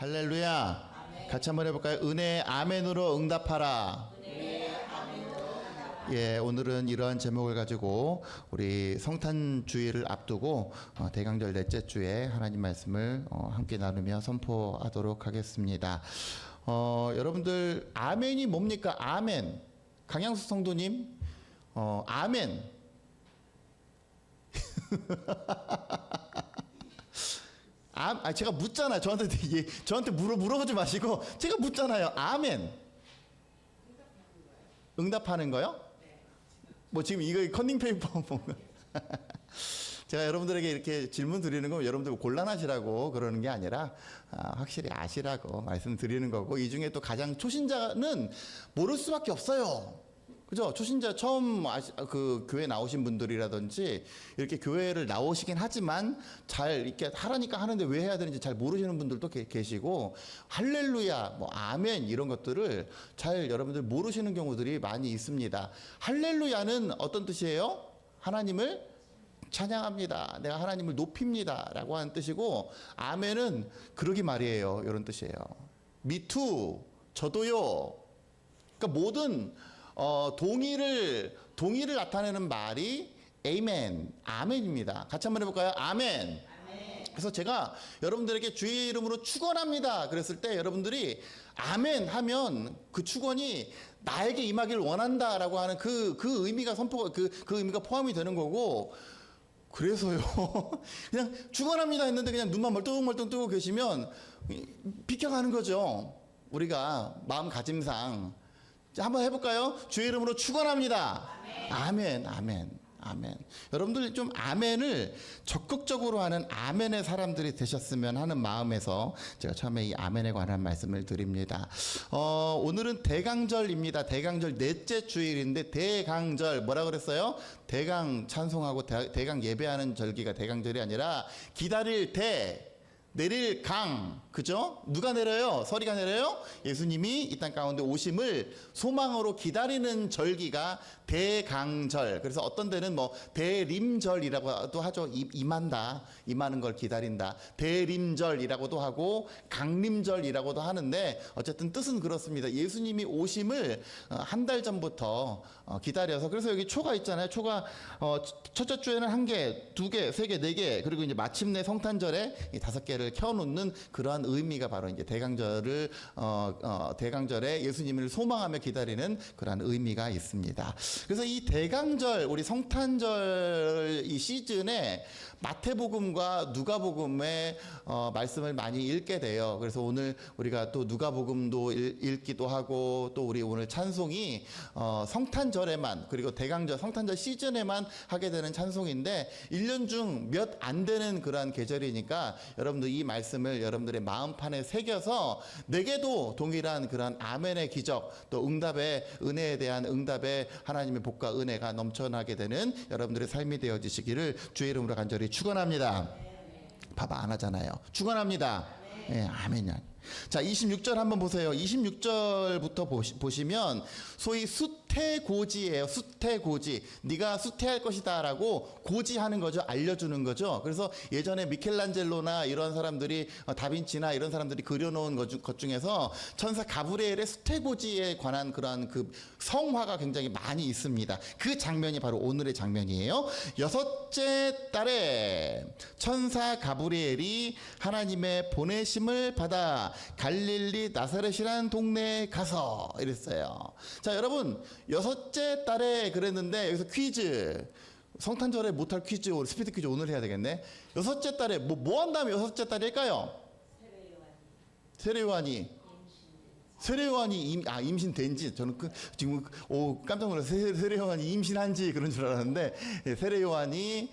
할렐루야. 같이 한번 해볼까요? 은혜의 아멘으로 응답하라. 예, 오늘은 이러한 제목을 가지고 우리 성탄주의를 앞두고 대강절 넷째 주에 하나님 말씀을 함께 나누며 선포하도록 하겠습니다. 여러분들 아멘이 뭡니까? 아멘. 강양수 성도님, 아멘. 제가 묻잖아요. 저한테 물어보지 마시고 제가 묻잖아요. 아멘. 응답하는 거요? 뭐 지금 이거 컨닝페이퍼 뭔가 제가 여러분들에게 이렇게 질문 드리는 건 여러분들 곤란하시라고 그러는 게 아니라 확실히 아시라고 말씀드리는 거고, 이 중에 또 가장 초신자는 모를 수밖에 없어요. 그죠? 초신자 처음 그 교회 나오신 분들이라든지 이렇게 교회를 나오시긴 하지만 잘 이렇게 하라니까 하는데 왜 해야 되는지 잘 모르시는 분들도 계시고, 할렐루야, 뭐 아멘 이런 것들을 잘 여러분들 모르시는 경우들이 많이 있습니다. 할렐루야는 어떤 뜻이에요? 하나님을 찬양합니다. 내가 하나님을 높입니다. 라고 하는 뜻이고, 아멘은 그러기 말이에요. 이런 뜻이에요. Me too. 저도요. 그러니까 모든 동의를 나타내는 말이 amen, 아멘입니다. 같이 한번 해볼까요? 아멘. 그래서 제가 여러분들에게 주의 이름으로 축원합니다 그랬을 때 여러분들이 아멘 하면 그 축원이 나에게 임하길 원한다라고 하는 그 의미가 그 의미가 포함이 되는 거고, 그래서요 그냥 축원합니다 했는데 그냥 눈만 멀뚱멀뚱 뜨고 계시면 비켜가는 거죠. 우리가 마음가짐상 한번 해볼까요? 주의 이름으로 축원합니다. 아멘, 아멘, 아멘. 여러분들 좀 아멘을 적극적으로 하는 아멘의 사람들이 되셨으면 하는 마음에서 제가 처음에 이 아멘에 관한 말씀을 드립니다. 오늘은 대강절입니다. 대강절 넷째 주일인데, 대강절 뭐라 그랬어요? 대강 찬송하고 대강 예배하는 절기가 대강절이 아니라 기다릴 내릴 강, 그죠? 누가 내려요? 서리가 내려요? 예수님이 이 땅 가운데 오심을 소망으로 기다리는 절기가 대강절. 그래서 어떤 데는 뭐 대림절이라고도 하죠. 임하는 걸 기다린다. 대림절이라고도 하고 강림절이라고도 하는데, 어쨌든 뜻은 그렇습니다. 예수님이 오심을 한 달 전부터 기다려서, 그래서 여기 초가 있잖아요. 초가 첫째 주에는 1개, 2개, 3개, 4개, 그리고 이제 마침내 성탄절에 5개를 켜놓는 그러한 의미가 바로 이제 대강절에 예수님을 소망하며 기다리는 그러한 의미가 있습니다. 그래서 이 대강절, 우리 성탄절 이 시즌에 마태복음과 누가복음의 말씀을 많이 읽게 돼요. 그래서 오늘 우리가 또 누가복음도 읽기도 하고, 또 우리 오늘 찬송이 성탄절에만, 그리고 대강절 성탄절 시즌에만 하게 되는 찬송인데, 1년 중 몇 안 되는 그러한 계절이니까 여러분들 이 말씀을 여러분들의 마음판에 새겨서 내게도 동일한 그런 아멘의 기적, 또 응답의 은혜에 대한 응답의 하나님의 복과 은혜가 넘쳐나게 되는 여러분들의 삶이 되어지시기를 주의 이름으로 간절히 축원합니다. 봐봐, 안 하잖아요. 축원합니다. 예, 아멘이야. 자, 26절 한번 보세요. 26절부터 보시면 소위 수태고지예요. 수태고지. 네가 수태할 것이다 라고 고지하는 거죠. 알려주는 거죠. 그래서 예전에 미켈란젤로나 이런 사람들이 다빈치나 이런 사람들이 그려놓은 것 중에서 천사 가브리엘의 수태고지에 관한 그러한 그 성화가 굉장히 많이 있습니다. 그 장면이 바로 오늘의 장면이에요. 6째 달에 천사 가브리엘이 하나님의 보내심을 받아 갈릴리 나사렛이라는 동네에 가서 이랬어요. 자, 여러분, 6째 달에 그랬는데, 여기서 퀴즈, 성탄절에 못할 퀴즈, 스피드 퀴즈 오늘 해야 되겠네. 6째 달에 뭐 한 다음에 6째 달일까요? 세례요한이 임신된 지, 저는 지금 깜짝 놀라서 세례요한이 임신한지 그런 줄 알았는데, 세례요한이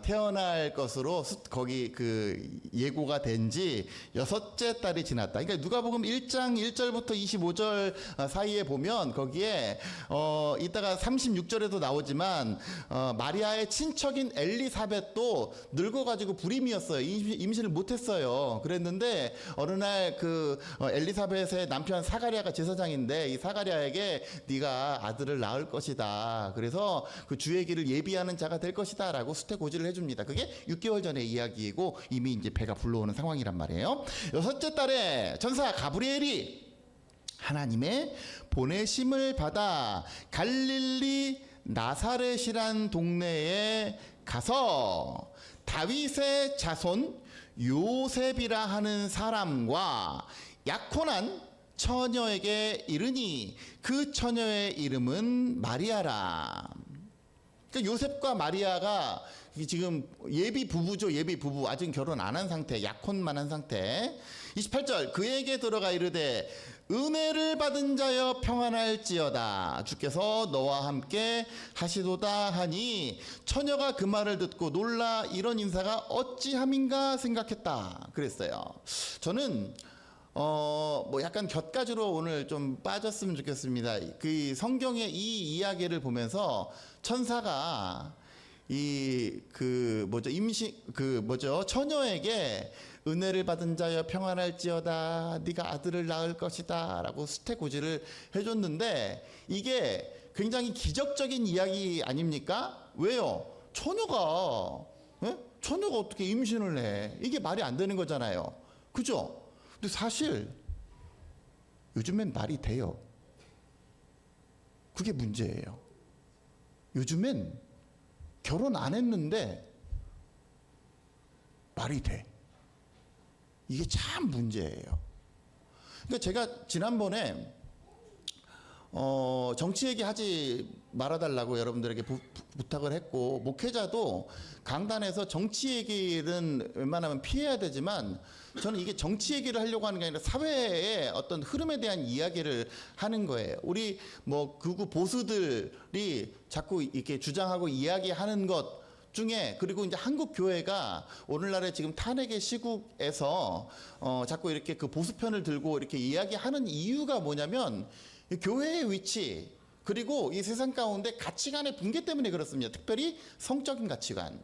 태어날 것으로 거기 그 예고가 된 지 6째 달이 지났다. 그러니까 누가복음 1장 1절부터 25절 사이에 보면 거기에 이따가 36절에도 나오지만 마리아의 친척인 엘리사벳도 늙어가지고 불임이었어요. 임신을 못했어요. 그랬는데 어느 날 그 엘리사벳의 남편 사가랴가 제사장인데 이 사가랴에게 네가 아들을 낳을 것이다. 그래서 그 주의 길을 예비하는 자가 될 것이다라고 수태고지를 해줍니다. 그게 6개월 전의 이야기이고 이미 이제 배가 불러오는 상황이란 말이에요. 6째 달에 천사 가브리엘이 하나님의 보내심을 받아 갈릴리 나사렛이란 동네에 가서 다윗의 자손 요셉이라 하는 사람과 약혼한 처녀에게 이르니 그 처녀의 이름은 마리아라. 그러니까 요셉과 마리아가 지금 예비 부부죠. 예비 부부. 아직 결혼 안 한 상태, 약혼만 한 상태. 28절 그에게 들어가 이르되 은혜를 받은 자여 평안할지어다. 주께서 너와 함께 하시도다 하니 처녀가 그 말을 듣고 놀라 이런 인사가 어찌함인가 생각했다. 그랬어요. 저는 뭐 약간 곁가지로 오늘 좀 빠졌으면 좋겠습니다. 그 성경의 이 이야기를 보면서 천사가 처녀에게 은혜를 받은 자여 평안할지어다 네가 아들을 낳을 것이다 라고 수태고지를 해줬는데 이게 굉장히 기적적인 이야기 아닙니까? 왜요? 처녀가 어떻게 임신을 해? 이게 말이 안 되는 거잖아요. 그죠? 근데 사실 요즘엔 말이 돼요. 그게 문제예요. 요즘엔 결혼 안 했는데 말이 돼. 이게 참 문제예요. 그러니까 제가 지난번에 정치 얘기하지 말아달라고 여러분들에게 부탁을 했고 목회자도 강단에서 정치 얘기는 웬만하면 피해야 되지만 저는 이게 정치 얘기를 하려고 하는 게 아니라 사회의 어떤 흐름에 대한 이야기를 하는 거예요. 우리 뭐 극우 보수들이 자꾸 이렇게 주장하고 이야기하는 것 중에 그리고 이제 한국 교회가 오늘날의 지금 탄핵의 시국에서 자꾸 이렇게 그 보수편을 들고 이렇게 이야기하는 이유가 뭐냐면 교회의 위치 그리고 이 세상 가운데 가치관의 붕괴 때문에 그렇습니다. 특별히 성적인 가치관.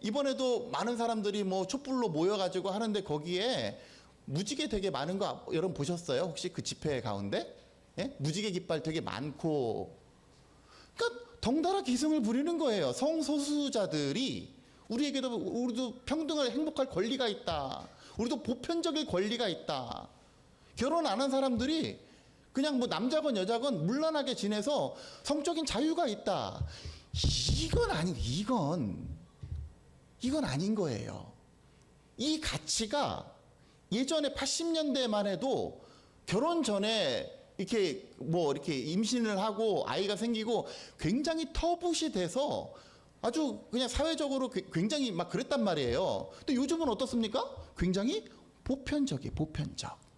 이번에도 많은 사람들이 뭐 촛불로 모여가지고 하는데 거기에 무지개 되게 많은 거 여러분 보셨어요? 혹시 그 집회 가운데? 예? 무지개 깃발 되게 많고. 그러니까 덩달아 기승을 부리는 거예요. 성소수자들이 우리도 평등을 행복할 권리가 있다. 우리도 보편적일 권리가 있다. 결혼 안 한 사람들이 그냥 뭐 남자건 여자건 물란하게 지내서 성적인 자유가 있다. 이건 아닌 거예요. 이 가치가 예전에 80년대만 해도 결혼 전에 이렇게 임신을 하고 아이가 생기고 굉장히 터부시 돼서 아주 그냥 사회적으로 굉장히 막 그랬단 말이에요. 근데 요즘은 어떻습니까? 굉장히 보편적이에요. 보편적.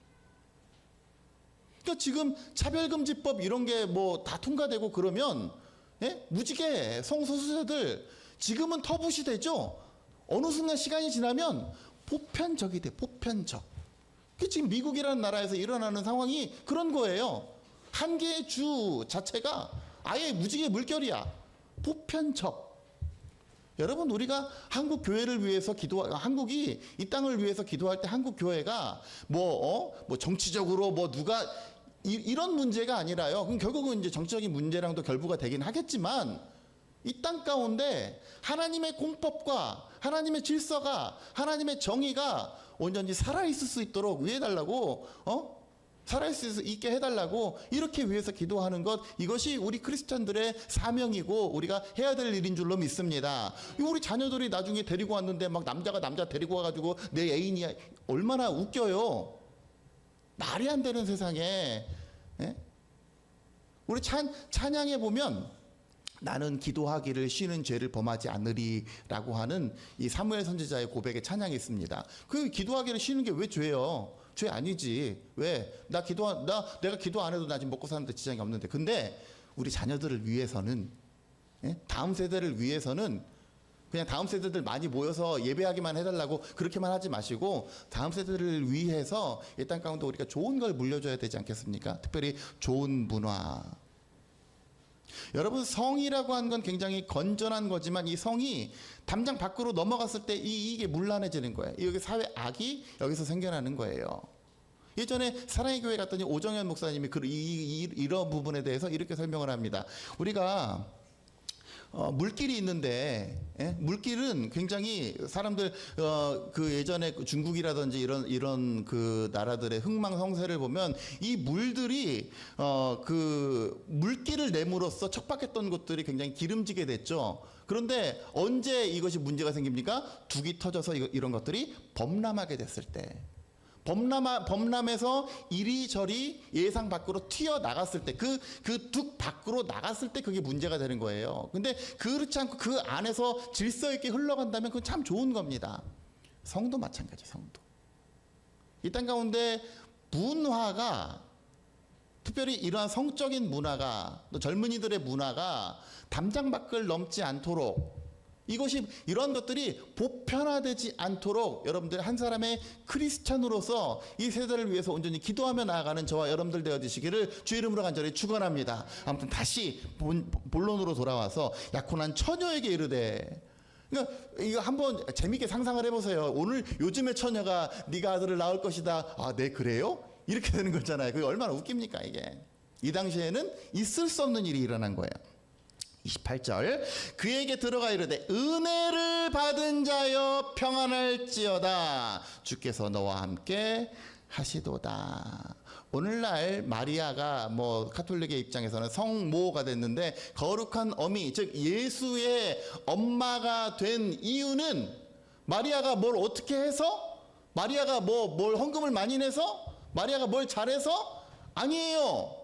그러니까 지금 차별금지법 이런 게 뭐 다 통과되고 그러면 무지개 성소수자들 지금은 터부시 되죠. 어느 순간 시간이 지나면 보편적이 돼. 보편적. 지금 미국이라는 나라에서 일어나는 상황이 그런 거예요. 한 개의 주 자체가 아예 무지개 물결이야. 보편적. 여러분 우리가 한국 교회를 위해서 한국이 이 땅을 위해서 기도할 때 한국 교회가 뭐 정치적으로 뭐 누가 이런 문제가 아니라요. 그럼 결국은 이제 정치적인 문제랑도 결부가 되긴 하겠지만 이 땅 가운데 하나님의 공법과 하나님의 질서가 하나님의 정의가 온전히 살아있을 수 있도록 위해달라고 살아있을 수 있게 해달라고 이렇게 위해서 기도하는 것 이것이 우리 크리스찬들의 사명이고 우리가 해야 될 일인 줄로 믿습니다. 우리 자녀들이 나중에 데리고 왔는데 막 남자가 남자 데리고 와가지고 내 애인이야 얼마나 웃겨요. 말이 안 되는 세상에 우리 찬양에 보면 나는 기도하기를 쉬는 죄를 범하지 않으리라고 하는 이 사무엘 선지자의 고백의 찬양이 있습니다. 그 기도하기를 쉬는 게 왜 죄예요? 죄 아니지. 왜? 내가 기도 안 해도 나 지금 먹고 사는데 지장이 없는데. 근데 우리 자녀들을 위해서는 다음 세대를 위해서는 그냥 다음 세대들 많이 모여서 예배하기만 해달라고 그렇게만 하지 마시고 다음 세대를 위해서 이 땅 가운데 우리가 좋은 걸 물려줘야 되지 않겠습니까? 특별히 좋은 문화. 여러분 성이라고 하는 건 굉장히 건전한 거지만 이 성이 담장 밖으로 넘어갔을 때 이게 문란해지는 거예요. 여기 사회 악이 여기서 생겨나는 거예요. 예전에 사랑의 교회 갔더니 오정현 목사님이 이런 부분에 대해서 이렇게 설명을 합니다. 우리가 물길이 있는데, 물길은 굉장히 사람들 그 예전에 중국이라든지 이런 그 나라들의 흥망성쇠를 보면 이 물들이 그 물길을 내므로써 척박했던 곳들이 굉장히 기름지게 됐죠. 그런데 언제 이것이 문제가 생깁니까? 둑이 터져서 이런 것들이 범람하게 됐을 때. 범람에서 이리저리 예상 밖으로 튀어나갔을 때, 그 둑 밖으로 나갔을 때 그게 문제가 되는 거예요. 근데 그렇지 않고 그 안에서 질서 있게 흘러간다면 그건 참 좋은 겁니다. 성도 마찬가지, 성도. 이 땅 가운데 문화가, 특별히 이러한 성적인 문화가, 또 젊은이들의 문화가 담장 밖을 넘지 않도록, 이런 것들이 보편화되지 않도록 여러분들 한 사람의 크리스찬으로서 이 세대를 위해서 온전히 기도하며 나아가는 저와 여러분들 되어주시기를 주 이름으로 간절히 축원합니다. 아무튼 다시 본론으로 돌아와서 약혼한 처녀에게 이르되, 그러니까 이거 한번 재미있게 상상을 해보세요. 오늘 요즘의 처녀가 네가 아들을 낳을 것이다. 아, 네, 그래요? 이렇게 되는 거잖아요. 그게 얼마나 웃깁니까, 이게. 이 당시에는 있을 수 없는 일이 일어난 거예요. 28절, 그에게 들어가 이르되 은혜를 받은 자여 평안할지어다, 주께서 너와 함께 하시도다. 오늘날 마리아가 카톨릭의 입장에서는 성모가 됐는데 거룩한 어미, 즉 예수의 엄마가 된 이유는 마리아가 뭘 어떻게 해서? 마리아가 뭘 헌금을 많이 내서? 마리아가 뭘 잘해서? 아니에요.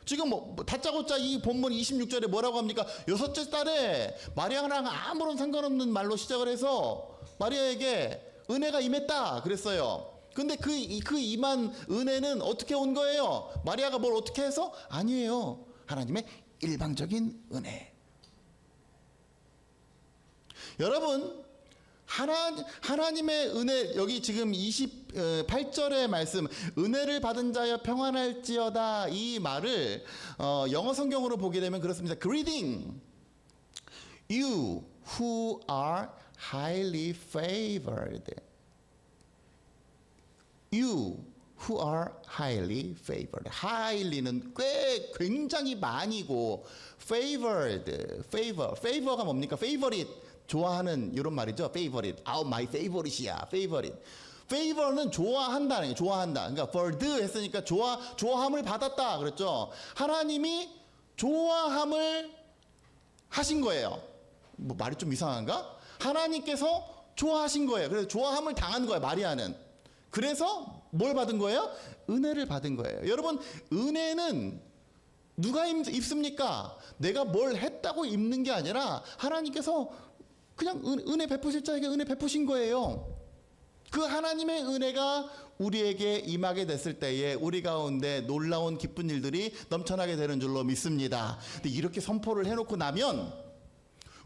지금 다짜고짜 이 본문 26절에 뭐라고 합니까? 여섯째 딸에 마리아랑 아무런 상관없는 말로 시작을 해서 마리아에게 은혜가 임했다 그랬어요. 근데 그 임한 은혜는 어떻게 온 거예요? 마리아가 뭘 어떻게 해서? 아니에요. 하나님의 일방적인 은혜. 여러분, 하나님의 은혜, 여기 지금 28절의 말씀, 은혜를 받은 자여 평안할지어다, 이 말을 영어 성경으로 보게 되면 그렇습니다. Greeting you who are highly favored. You who are highly favored. highly는 굉장히 많이고, favor가 뭡니까? favorite, 좋아하는 이런 말이죠. favorite. my favorite이야. favorite. favor는 좋아한다는 게, 좋아한다. 그러니까 favored 했으니까 좋아함을 받았다 그랬죠. 하나님이 좋아함을 하신 거예요. 말이 좀 이상한가? 하나님께서 좋아하신 거예요. 그래서 좋아함을 당한 거예요, 마리아는. 그래서 뭘 받은 거예요? 은혜를 받은 거예요. 여러분, 은혜는 누가 입습니까? 내가 뭘 했다고 입는 게 아니라 하나님께서 그냥 은혜 베푸실 자에게 은혜 베푸신 거예요. 그 하나님의 은혜가 우리에게 임하게 됐을 때에 우리 가운데 놀라운 기쁜 일들이 넘쳐나게 되는 줄로 믿습니다. 근데 이렇게 선포를 해놓고 나면,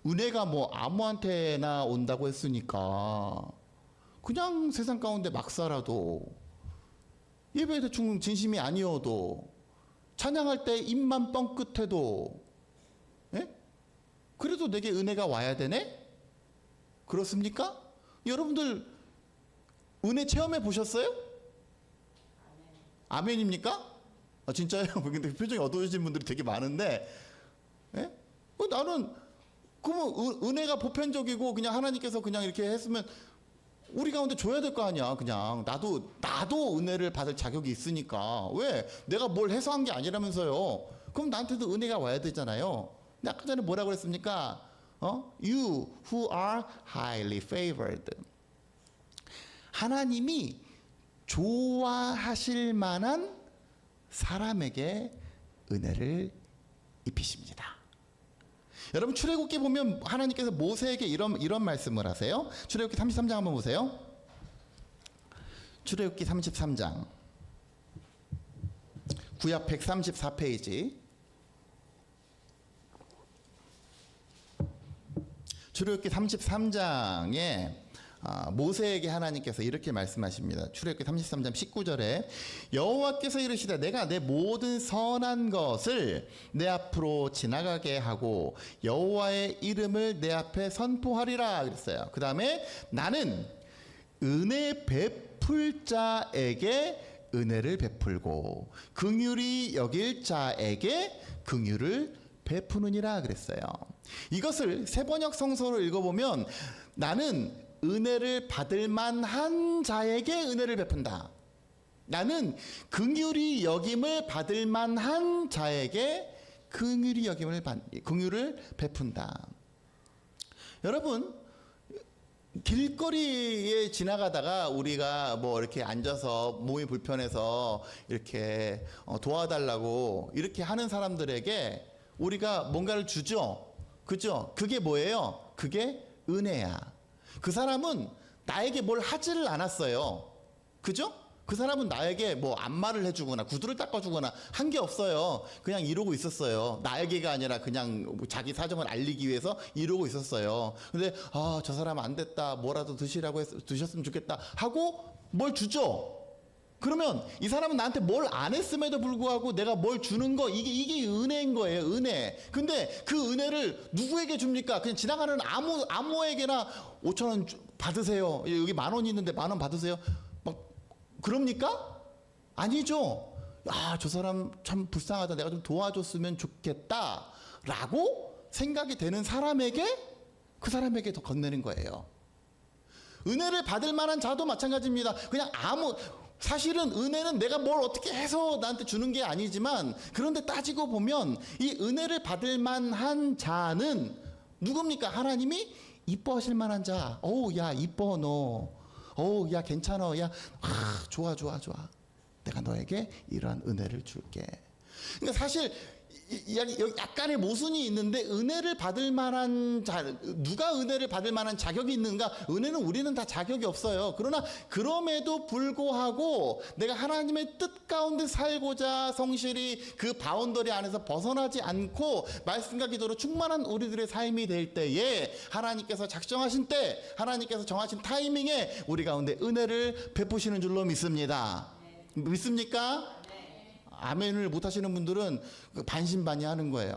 은혜가 아무한테나 온다고 했으니까 그냥 세상 가운데 막 살아도, 예배에 대충 진심이 아니어도, 찬양할 때 입만 뻥끗해도, 그래도 내게 은혜가 와야 되네? 그렇습니까? 여러분들 은혜 체험해 보셨어요? 아멘입니까? 진짜요? 근데 표정이 어두워진 분들이 되게 많은데, 나는 그러면 은혜가 보편적이고 그냥 하나님께서 그냥 이렇게 했으면 우리 가운데 줘야 될 거 아니야. 그냥 나도 은혜를 받을 자격이 있으니까. 왜? 내가 뭘 해서 한 게 아니라면서요. 그럼 나한테도 은혜가 와야 되잖아요. 근데 아까 전에 뭐라고 그랬습니까? You who are highly favored. 하나님이 좋아하실 만한 사람에게 은혜를 입히십니다. 여러분, 출애굽기 보면 하나님께서 모세에게 이런 말씀을 하세요. 출애굽기 33장 한번 보세요. 출애굽기 33장, 구약 134페이지. 출애굽기 33장에 모세에게 하나님께서 이렇게 말씀하십니다. 출애굽기 33장 19절에 여호와께서 이르시되 내가 내 모든 선한 것을 내 앞으로 지나가게 하고 여호와의 이름을 내 앞에 선포하리라 그랬어요. 그 다음에 나는 은혜 베풀 자에게 은혜를 베풀고 긍휼히 여길 자에게 긍휼을 베푸느니라 그랬어요. 이것을 세번역 성서로 읽어보면 나는 은혜를 받을 만한 자에게 은혜를 베푼다. 나는 긍휼히 여김을 받을 만한 자에게 긍휼을 베푼다. 여러분, 길거리에 지나가다가 우리가 뭐 이렇게 앉아서 몸이 불편해서 이렇게 도와달라고 이렇게 하는 사람들에게 우리가 뭔가를 주죠. 그죠? 그게 뭐예요? 그게 은혜야. 그 사람은 나에게 뭘 하지를 않았어요. 그죠? 그 사람은 나에게 뭐 안마를 해주거나 구두를 닦아주거나 한 게 없어요. 그냥 이러고 있었어요. 나에게가 아니라 그냥 자기 사정을 알리기 위해서 이러고 있었어요. 근데 저 사람 안 됐다. 뭐라도 드셨으면 좋겠다 하고 뭘 주죠. 그러면 이 사람은 나한테 뭘 안 했음에도 불구하고 내가 뭘 주는 거 이게 은혜인 거예요. 은혜. 근데 그 은혜를 누구에게 줍니까? 그냥 지나가는 아무에게나 5,000원 받으세요. 여기 10,000원 있는데 10,000원 받으세요. 그럽니까? 아니죠. 저 사람 참 불쌍하다. 내가 좀 도와줬으면 좋겠다. 라고 생각이 되는 사람에게 그 사람에게 더 건네는 거예요. 은혜를 받을 만한 자도 마찬가지입니다. 그냥 사실은 은혜는 내가 뭘 어떻게 해서 나한테 주는 게 아니지만 그런데 따지고 보면 이 은혜를 받을 만한 자는 누굽니까? 하나님이 이뻐하실 만한 자. 야, 이뻐 너. 야, 괜찮아. 야, 좋아. 내가 너에게 이러한 은혜를 줄게. 그러니까 사실 약간의 모순이 있는데 은혜를 받을 만한 누가 은혜를 받을 만한 자격이 있는가? 은혜는 우리는 다 자격이 없어요. 그러나 그럼에도 불구하고 내가 하나님의 뜻 가운데 살고자 성실히 그 바운더리 안에서 벗어나지 않고 말씀과 기도로 충만한 우리들의 삶이 될 때에 하나님께서 작정하신 때 하나님께서 정하신 타이밍에 우리 가운데 은혜를 베푸시는 줄로 믿습니다. 믿습니까? 아멘을 못 하시는 분들은 반신반의하는 거예요.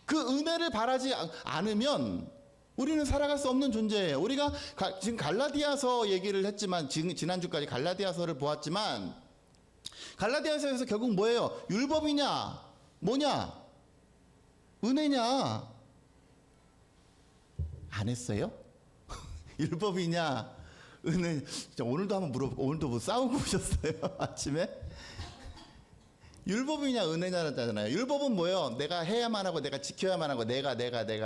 그 은혜를 바라지 않으면 우리는 살아갈 수 없는 존재예요. 우리가 지금 갈라디아서 얘기를 했지만 지난주까지 갈라디아서를 보았지만 갈라디아서에서 결국 뭐예요? 율법이냐? 뭐냐? 은혜냐? 안 했어요? 율법이냐? 은혜. 오늘도 한번 오늘도 뭐 싸우고 오셨어요? 아침에? 율법이냐 은혜냐잖아요. 율법은 뭐예요? 내가 해야만 하고 내가 지켜야만 하고 내가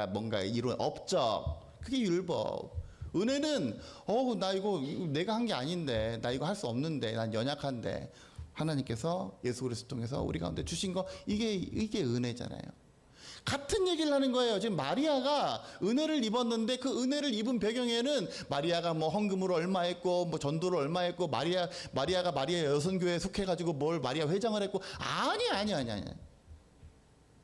뭔가 이룬 업적. 그게 율법. 은혜는 나 이거 내가 한 게 아닌데 나 이거 할 수 없는데 난 연약한데 하나님께서 예수 그리스도 통해서 우리 가운데 주신 거 이게 은혜잖아요. 같은 얘기를 하는 거예요. 지금 마리아가 은혜를 입었는데 그 은혜를 입은 배경에는 마리아가 뭐 헌금으로 얼마 했고 뭐 전도를 얼마 했고 마리아가 마리아 여선교회에 속해가지고 뭘 마리아 회장을 했고 아니.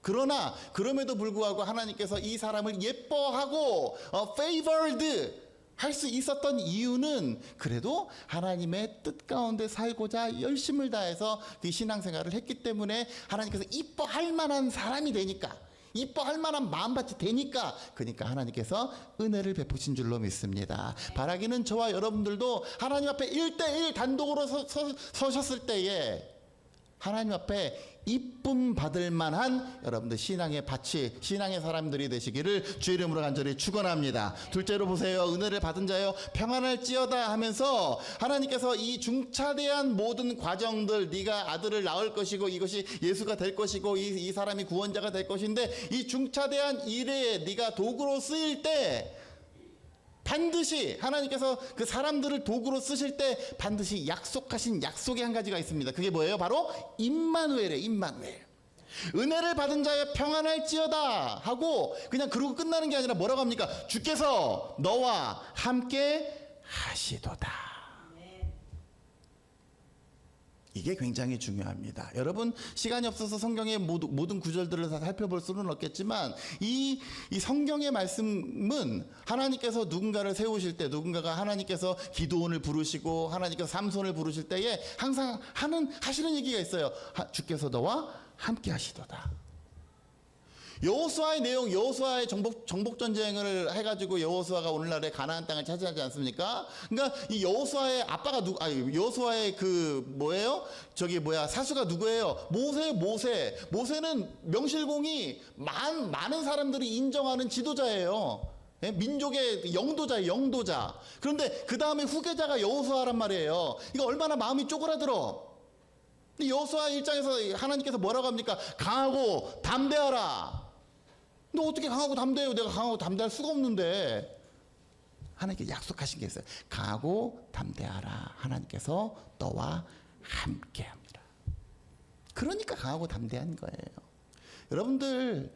그러나 그럼에도 불구하고 하나님께서 이 사람을 예뻐하고 favored 할 수 있었던 이유는 그래도 하나님의 뜻 가운데 살고자 열심을 다해서 그 신앙생활을 했기 때문에 하나님께서 이뻐할 만한 사람이 되니까 이뻐할 만한 마음밭이 되니까 그러니까 하나님께서 은혜를 베푸신 줄로 믿습니다. 바라기는 저와 여러분들도 하나님 앞에 1대1 단독으로 서셨을 때에 하나님 앞에 이쁨 받을 만한 여러분들 신앙의 밭이 신앙의 사람들이 되시기를 주 이름으로 간절히 축원합니다. 둘째로 보세요. 은혜를 받은 자여 평안할지어다 하면서 하나님께서 이 중차대한 모든 과정들 네가 아들을 낳을 것이고 이것이 예수가 될 것이고 이 사람이 구원자가 될 것인데 이 중차대한 일에 네가 도구로 쓰일 때 반드시 하나님께서 그 사람들을 도구로 쓰실 때 반드시 약속하신 약속의 한 가지가 있습니다. 그게 뭐예요? 바로 임마누엘이에요. 임마누엘. 은혜를 받은 자여 평안할지어다 하고 그냥 그러고 끝나는 게 아니라 뭐라고 합니까? 주께서 너와 함께 하시도다. 이게 굉장히 중요합니다. 여러분 시간이 없어서 성경의 모든 구절들을 다 살펴볼 수는 없겠지만 이 성경의 말씀은 하나님께서 누군가를 세우실 때 누군가가 하나님께서 기도원을 부르시고 하나님께서 삼손을 부르실 때에 항상 하시는 얘기가 있어요. 주께서 너와 함께 하시도다. 여호수아의 내용, 여호수아의 정복 전쟁을 해가지고 여호수아가 오늘날의 가나안 땅을 차지하지 않습니까? 그러니까 이 여호수아의 아빠가 여호수아의 사수가 누구예요? 모세는 명실공히 많은 사람들이 인정하는 지도자예요. 예? 민족의 영도자. 그런데 그 다음에 후계자가 여호수아란 말이에요. 이거 얼마나 마음이 쪼그라들어. 여호수아 일장에서 하나님께서 뭐라고 합니까? 강하고 담대하라. 근데 어떻게 강하고 담대해요? 내가 강하고 담대할 수가 없는데. 하나님께서 약속하신 게 있어요. 강하고 담대하라. 하나님께서 너와 함께합니다. 그러니까 강하고 담대한 거예요. 여러분들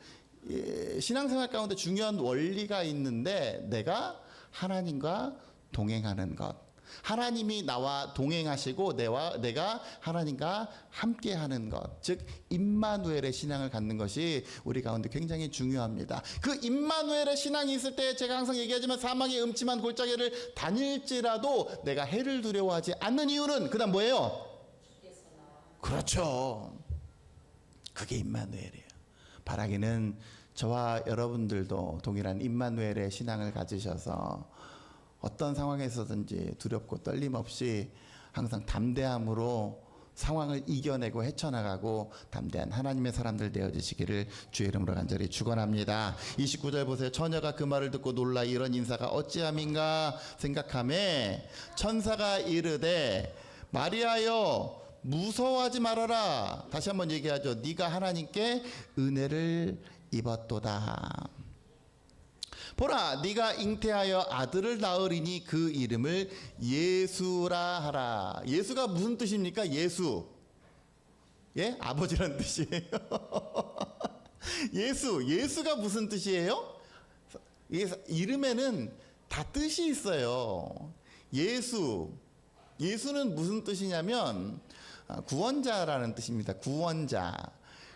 신앙생활 가운데 중요한 원리가 있는데, 내가 하나님과 동행하는 것, 하나님이 나와 동행하시고 내가 하나님과 함께하는 것, 즉 임마누엘의 신앙을 갖는 것이 우리 가운데 굉장히 중요합니다. 그 임마누엘의 신앙이 있을 때, 제가 항상 얘기하지만 사망의 음침한 골짜기를 다닐지라도 내가 해를 두려워하지 않는 이유는 그다음 뭐예요? 그렇죠. 그게 임마누엘이에요. 바라기는 저와 여러분들도 동일한 임마누엘의 신앙을 가지셔서 어떤 상황에서든지 두렵고 떨림 없이 항상 담대함으로 상황을 이겨내고 헤쳐나가고 담대한 하나님의 사람들 되어주시기를 주의 이름으로 간절히 축원합니다. 29절 보세요. 처녀가 그 말을 듣고 놀라 이런 인사가 어찌함인가 생각하매 천사가 이르되 마리아여 무서워하지 말아라. 다시 한번 얘기하죠. 네가 하나님께 은혜를 입었도다. 보라, 네가 잉태하여 아들을 낳으리니 그 이름을 예수라 하라. 예수가 무슨 뜻입니까? 예수. 예? 아버지라는 뜻이에요. 예수가 무슨 뜻이에요? 이름에는 다 뜻이 있어요. 예수는 무슨 뜻이냐면 구원자라는 뜻입니다. 구원자.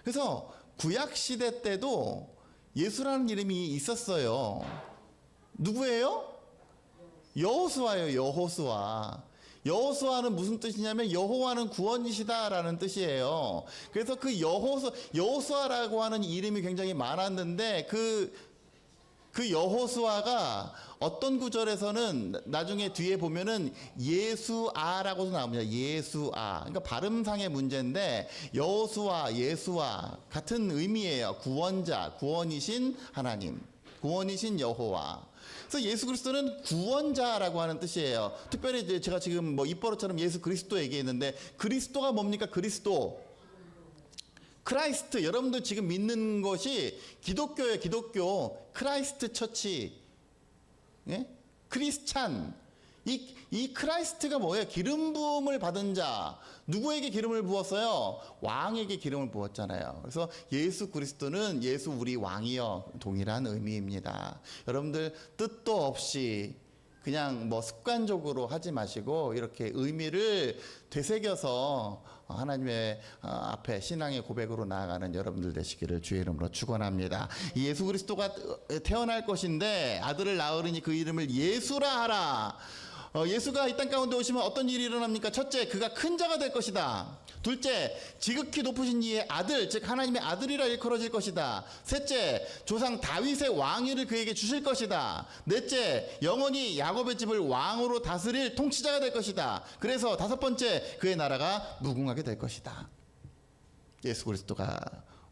그래서 구약 시대 때도 예수라는 이름이 있었어요. 누구예요? 여호수아예요. 여호수아는 무슨 뜻이냐면 여호와는 구원이시다라는 뜻이에요. 그래서 그 여호수아라고 하는 이름이 굉장히 많았는데 그 여호수아가 어떤 구절에서는 나중에 뒤에 보면은 예수아라고도 나옵니다. 예수아. 그러니까 발음상의 문제인데 여호수아, 예수아 같은 의미예요. 구원자, 구원이신 하나님, 구원이신 여호와. 그래서 예수 그리스도는 구원자라고 하는 뜻이에요. 특별히 이제 제가 지금 입버릇처럼 예수 그리스도 얘기했는데, 그리스도가 뭡니까? 그리스도. 크라이스트, 여러분들 지금 믿는 것이 기독교예요. 기독교. 크라이스트 처치. 예? 크리스찬. 이 크라이스트가 뭐예요? 기름 부음을 받은 자. 누구에게 기름을 부었어요? 왕에게 기름을 부었잖아요. 그래서 예수 그리스도는 예수 우리 왕이여, 동일한 의미입니다. 여러분들 뜻도 없이 그냥 습관적으로 하지 마시고 이렇게 의미를 되새겨서 하나님의 앞에 신앙의 고백으로 나아가는 여러분들 되시기를 주의 이름으로 축원합니다. 예수 그리스도가 태어날 것인데 아들을 낳으리니 그 이름을 예수라 하라. 예수가 이 땅 가운데 오시면 어떤 일이 일어납니까? 첫째, 그가 큰 자가 될 것이다. 둘째, 지극히 높으신 이의 아들, 즉 하나님의 아들이라 일컬어질 것이다. 셋째, 조상 다윗의 왕위를 그에게 주실 것이다. 넷째, 영원히 야곱의 집을 왕으로 다스릴 통치자가 될 것이다. 그래서 다섯 번째, 그의 나라가 무궁하게 될 것이다. 예수 그리스도가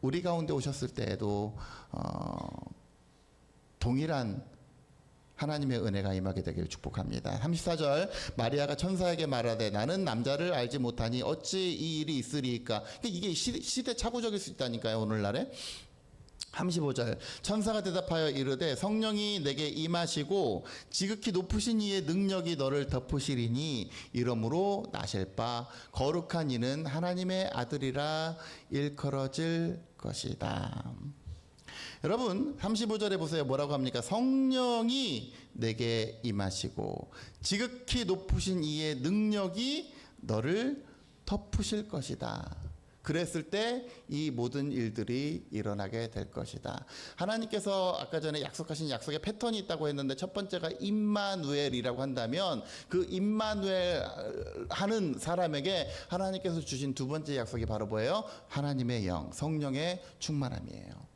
우리 가운데 오셨을 때에도 동일한 하나님의 은혜가 임하게 되기를 축복합니다. 34절, 마리아가 천사에게 말하되 나는 남자를 알지 못하니 어찌 이 일이 있으리이까. 이게 시대착오적일 수 있다니까요, 오늘날에. 35절, 천사가 대답하여 이르되 성령이 내게 임하시고 지극히 높으신 이의 능력이 너를 덮으시리니 이러므로 나실 바 거룩한 이는 하나님의 아들이라 일컬어질 것이다. 여러분 35절에 보세요. 뭐라고 합니까? 성령이 내게 임하시고 지극히 높으신 이의 능력이 너를 덮으실 것이다. 그랬을 때 이 모든 일들이 일어나게 될 것이다. 하나님께서 아까 전에 약속하신 약속의 패턴이 있다고 했는데, 첫 번째가 임마누엘이라고 한다면 그 임마누엘 하는 사람에게 하나님께서 주신 두 번째 약속이 바로 뭐예요? 하나님의 영, 성령의 충만함이에요.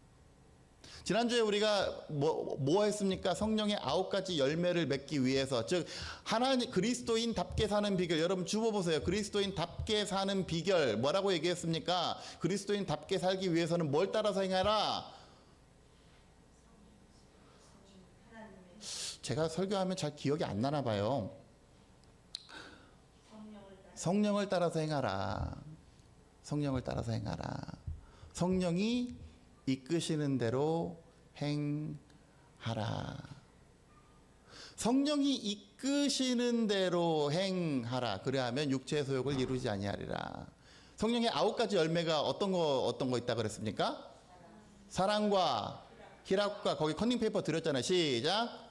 지난주에 우리가 뭐 했습니까? 성령의 9가지 열매를 맺기 위해서, 즉 하나님 그리스도인답게 사는 비결. 여러분 주보 보세요. 그리스도인답게 사는 비결 뭐라고 얘기했습니까? 그리스도인답게 살기 위해서는 뭘 따라서 행하라? 제가 설교하면 잘 기억이 안 나나 봐요. 성령을 따라서 행하라. 성령을 따라서 행하라. 성령이 이끄시는 대로 행하라. 성령이 이끄시는 대로 행하라. 그래야면 육체의 소욕을 이루지 아니하리라. 성령의 9가지 열매가 어떤 거 있다 그랬습니까? 사랑과 희락과, 거기 컨닝 페이퍼 드렸잖아요. 시작.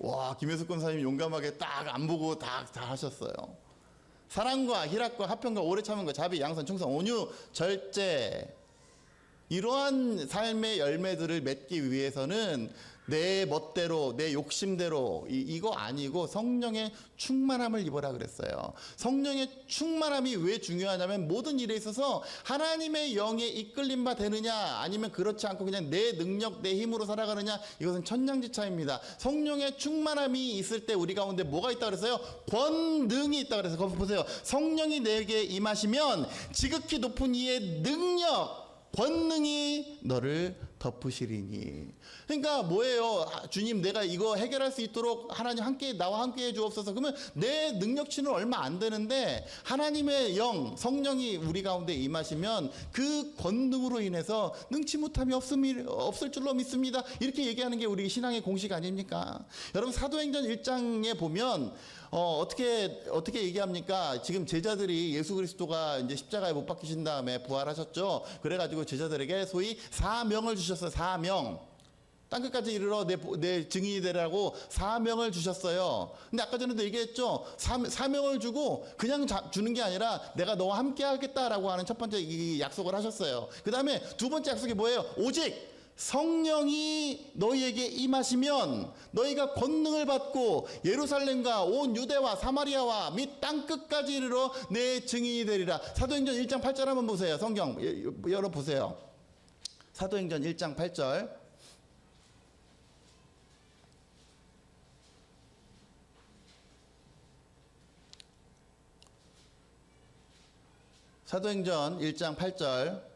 와, 김혜숙 권사님 용감하게 딱 안 보고 다 하셨어요. 사랑과 희락과 화평과 오래 참음과 자비, 양선, 충성, 온유, 절제. 이러한 삶의 열매들을 맺기 위해서는 내 멋대로, 내 욕심대로 이거 아니고 성령의 충만함을 입어라 그랬어요. 성령의 충만함이 왜 중요하냐면 모든 일에 있어서 하나님의 영에 이끌림 바 되느냐 아니면 그렇지 않고 그냥 내 능력, 내 힘으로 살아가느냐, 이것은 천냥지차입니다. 성령의 충만함이 있을 때 우리 가운데 뭐가 있다 그랬어요? 권능이 있다 그래서 거기 보세요. 성령이 내게 임하시면 지극히 높은 이의 능력, 권능이 너를 덮으시리니. 그러니까 뭐예요? 주님, 내가 이거 해결할 수 있도록 하나님 나와 함께 해 주옵소서. 그러면 내 능력치는 얼마 안 되는데 하나님의 영, 성령이 우리 가운데 임하시면 그 권능으로 인해서 능치 못함이 없을 줄로 믿습니다. 이렇게 얘기하는 게 우리 신앙의 공식 아닙니까? 여러분 사도행전 1장에 보면 어떻게 얘기합니까? 지금 제자들이 예수 그리스도가 이제 십자가에 못 박히신 다음에 부활하셨죠. 그래가지고 제자들에게 소위 사명을 주셨어요. 사명. 땅끝까지 이르러 내 증인이 되라고 사명을 주셨어요. 근데 아까 전에도 얘기했죠. 사명을 주고 그냥 주는 게 아니라 내가 너와 함께 하겠다라고 하는 첫 번째 이 약속을 하셨어요. 그 다음에 두 번째 약속이 뭐예요? 오직 성령이 너희에게 임하시면 너희가 권능을 받고 예루살렘과 온 유대와 사마리아와 및 땅끝까지 이르러 내 증인이 되리라. 사도행전 1장 8절 한번 보세요. 성경 열어보세요. 사도행전 1장 8절. 사도행전 1장 8절.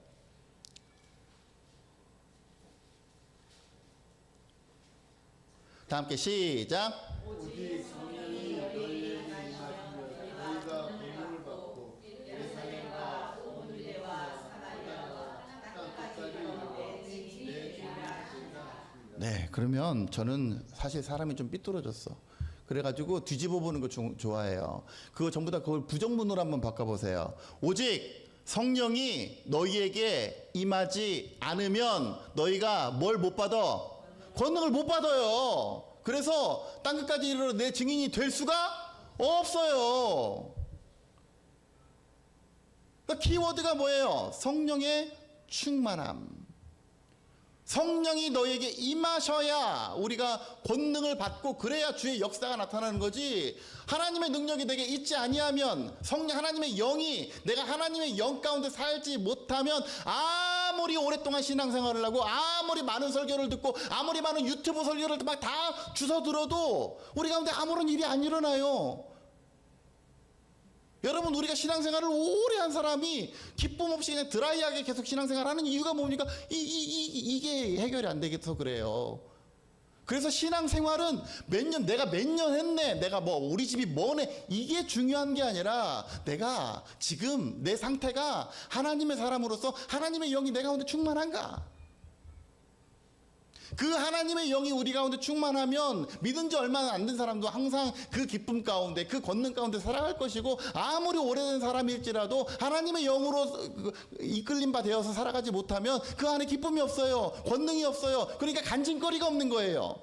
다 함께 시작. 오직 성령이 너희에게 임하시면 너희가 권능을 받고 예루살렘과 온 유대와 사마리아와 땅끝까지 이르러 내 증인이 되리라. 네, 그러면 저는 사실 사람이 좀 삐뚤어졌어. 그래가지고 뒤집어 보는 거 좋아해요. 그거 전부 다 그걸 부정문으로 한번 바꿔보세요. 오직 성령이 너희에게 임하지 않으면 너희가 뭘 못 받아? 권능을 못 받아요. 그래서 땅끝까지 이르러 내 증인이 될 수가 없어요. 그러니까 키워드가 뭐예요? 성령의 충만함. 성령이 너에게 임하셔야 우리가 권능을 받고 그래야 주의 역사가 나타나는 거지. 하나님의 능력이 내게 있지 아니하면, 하나님의 영이 내가 하나님의 영 가운데 살지 못하면 아무리 오랫동안 신앙생활을 하고 아무리 많은 설교를 듣고 아무리 많은 유튜브 설교를 막 다 주워 들어도 우리 가운데 아무런 일이 안 일어나요. 여러분, 우리가 신앙생활을 오래 한 사람이 기쁨 없이 그냥 드라이하게 계속 신앙생활 하는 이유가 뭡니까? 이게 해결이 안 되겠어 그래요. 그래서 신앙생활은 내가 몇 년 했네, 내가 우리 집이 뭐네, 이게 중요한 게 아니라 내가 지금 내 상태가 하나님의 사람으로서 하나님의 영이 내 가운데 충만한가? 그 하나님의 영이 우리 가운데 충만하면 믿은 지 얼마 안 된 사람도 항상 그 기쁨 가운데, 그 권능 가운데 살아갈 것이고, 아무리 오래된 사람일지라도 하나님의 영으로 이끌림 바 되어서 살아가지 못하면 그 안에 기쁨이 없어요. 권능이 없어요. 그러니까 간증거리가 없는 거예요.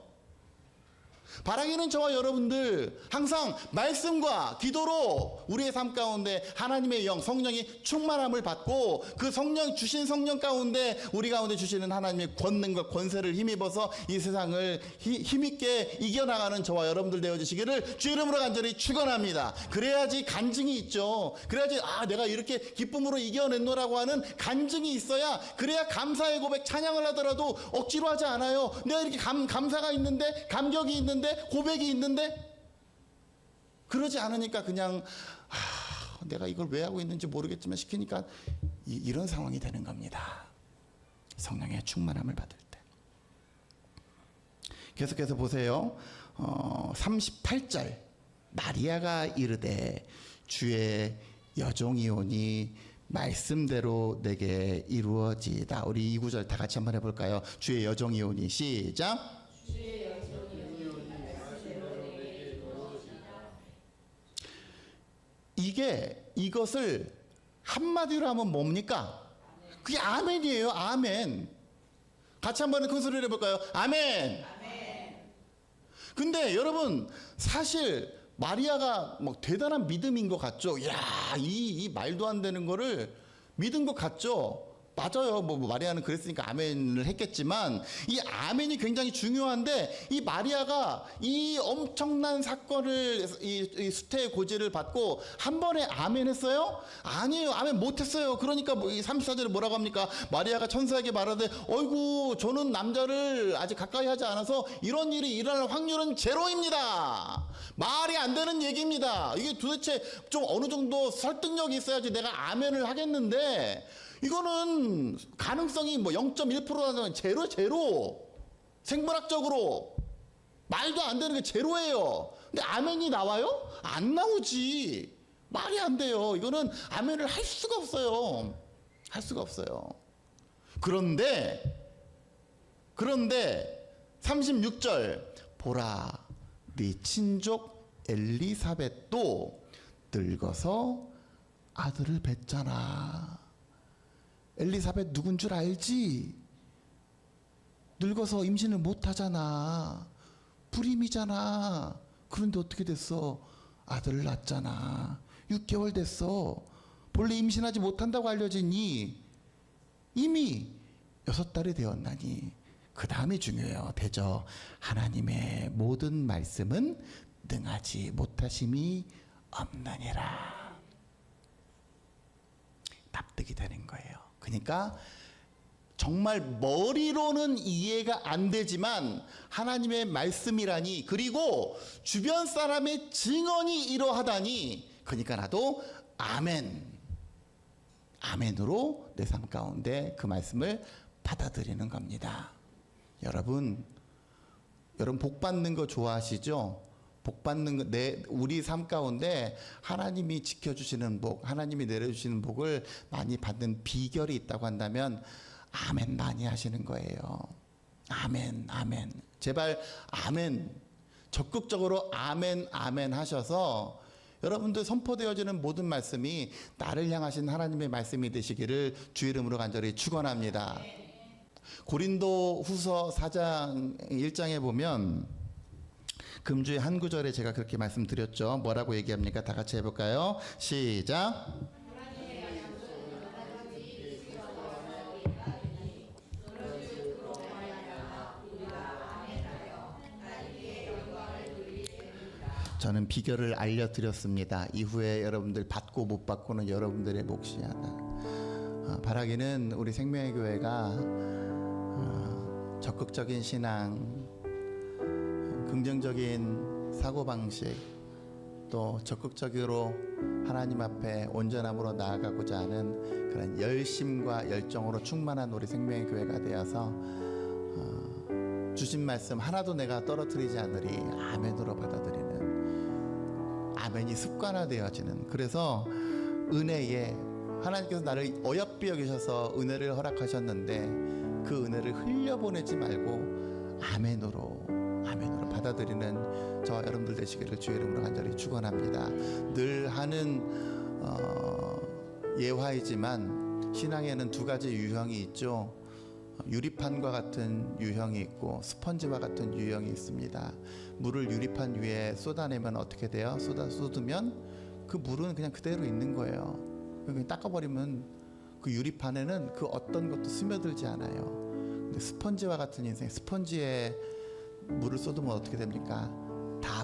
바라기는 저와 여러분들 항상 말씀과 기도로 우리의 삶 가운데 하나님의 영 성령이 충만함을 받고 그 성령 주신 성령 가운데 우리 가운데 주시는 하나님의 권능과 권세를 힘입어서 이 세상을 힘있게 이겨나가는 저와 여러분들 되어주시기를 주 이름으로 간절히 축원합니다. 그래야지 간증이 있죠. 그래야지 내가 이렇게 기쁨으로 이겨냈노라고 하는 간증이 있어야, 그래야 감사의 고백 찬양을 하더라도 억지로 하지 않아요. 내가 이렇게 감사가 있는데, 감격이 있는데, 고백이 있는데 그러지 않으니까 그냥 내가 이걸 왜 하고 있는지 모르겠지만 시키니까 이런 상황이 되는 겁니다. 성령의 충만함을 받을 때. 계속해서 보세요. 38절 마리아가 이르되 주의 여종이오니 말씀대로 내게 이루어지이다. 우리 이 구절 다 같이 한번 해볼까요? 주의 여종이오니 시작. 이것을 한마디로 하면 뭡니까? 그게 아멘이에요. 아멘. 같이 한번 큰 소리를 해볼까요? 아멘. 근데 여러분, 사실 마리아가 막 대단한 믿음인 것 같죠? 야, 이 말도 안 되는 거를 믿은 것 같죠? 맞아요. 마리아는 그랬으니까 아멘을 했겠지만 이 아멘이 굉장히 중요한데, 이 마리아가 이 엄청난 사건을 이 수태의 고지를 받고 한 번에 아멘 했어요? 아니에요. 아멘 못했어요. 그러니까 이 34절에 뭐라고 합니까? 마리아가 천사에게 말하되 어이구 저는 남자를 아직 가까이 하지 않아서 이런 일이 일어날 확률은 제로입니다. 말이 안 되는 얘기입니다. 이게 도대체 좀 어느 정도 설득력이 있어야지 내가 아멘을 하겠는데, 이거는 가능성이 0.1%라는 제로. 생물학적으로 말도 안 되는 게 제로예요. 근데 아멘이 나와요? 안 나오지. 말이 안 돼요. 이거는 아멘을 할 수가 없어요. 할 수가 없어요. 그런데 36절 보라 네 친족 엘리사벳도 늙어서 아들을 뵀잖아. 엘리사벳 누군 줄 알지? 늙어서 임신을 못하잖아. 불임이잖아. 그런데 어떻게 됐어? 아들을 낳았잖아. 6개월 됐어. 본래 임신하지 못한다고 알려지니 이미 6달이 되었나니. 그 다음이 중요해요. 대저 하나님의 모든 말씀은 능하지 못하심이 없느니라. 납득이 되는 거예요. 그러니까 정말 머리로는 이해가 안 되지만 하나님의 말씀이라니, 그리고 주변 사람의 증언이 이러하다니, 그러니까 나도 아멘으로 내 삶 가운데 그 말씀을 받아들이는 겁니다. 여러분 복 받는 거 좋아하시죠? 복 받는 거, 우리 삶 가운데 하나님이 지켜주시는 복, 하나님이 내려주시는 복을 많이 받는 비결이 있다고 한다면 아멘 많이 하시는 거예요. 아멘. 제발 아멘. 적극적으로 아멘 하셔서 여러분들 선포되어지는 모든 말씀이 나를 향하신 하나님의 말씀이 되시기를 주 이름으로 간절히 축원합니다. 고린도 후서 4장 1장에 보면 금주의 한 구절에 제가 그렇게 말씀드렸죠. 뭐라고 얘기합니까? 다 같이 해볼까요? 시작. 저는 비결을 알려드렸습니다. 이후에 여러분들 받고 못 받고는 여러분들의 몫이 하나. 바라기는 우리 생명의 교회가 적극적인 신앙, 긍정적인 사고방식, 또 적극적으로 하나님 앞에 온전함으로 나아가고자 하는 그런 열심과 열정으로 충만한 우리 생명의 교회가 되어서 주신 말씀 하나도 내가 떨어뜨리지 않으리 아멘으로 받아들이는, 아멘이 습관화되어지는, 그래서 은혜에 하나님께서 나를 어여삐 여기셔서 은혜를 허락하셨는데 그 은혜를 흘려보내지 말고 아멘으로 받아들이는 저와 여러분들 되시기를 주의 이름으로 간절히 축원합니다. 늘 하는 예화이지만 신앙에는 두 가지 유형이 있죠. 유리판과 같은 유형이 있고 스펀지와 같은 유형이 있습니다. 물을 유리판 위에 쏟아내면 어떻게 돼요? 쏟으면 그 물은 그냥 그대로 있는 거예요. 그냥 닦아버리면 그 유리판에는 그 어떤 것도 스며들지 않아요. 근데 스펀지와 같은 인생, 스펀지에 물을 쏟으면 어떻게 됩니까? 다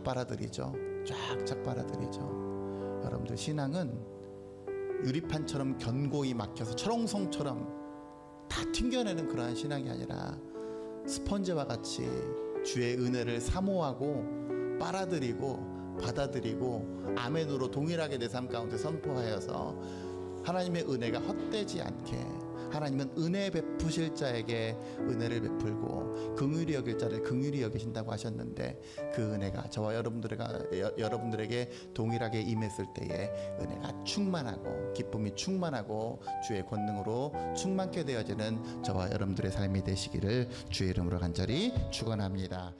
빨아들이죠. 쫙쫙 빨아들이죠. 여러분들 신앙은 유리판처럼 견고히 막혀서 철옹성처럼 다 튕겨내는 그러한 신앙이 아니라 스펀지와 같이 주의 은혜를 사모하고 빨아들이고 받아들이고 아멘으로 동일하게 내 삶 가운데 선포하여서 하나님의 은혜가 헛되지 않게, 하나님은 은혜 베푸실 자에게 은혜를 베풀고 긍휼히 여길 자를 긍휼히 여기신다고 하셨는데, 그 은혜가 저와 여러분들에게 동일하게 임했을 때에 은혜가 충만하고 기쁨이 충만하고 주의 권능으로 충만케 되어지는 저와 여러분들의 삶이 되시기를 주의 이름으로 간절히 축원합니다.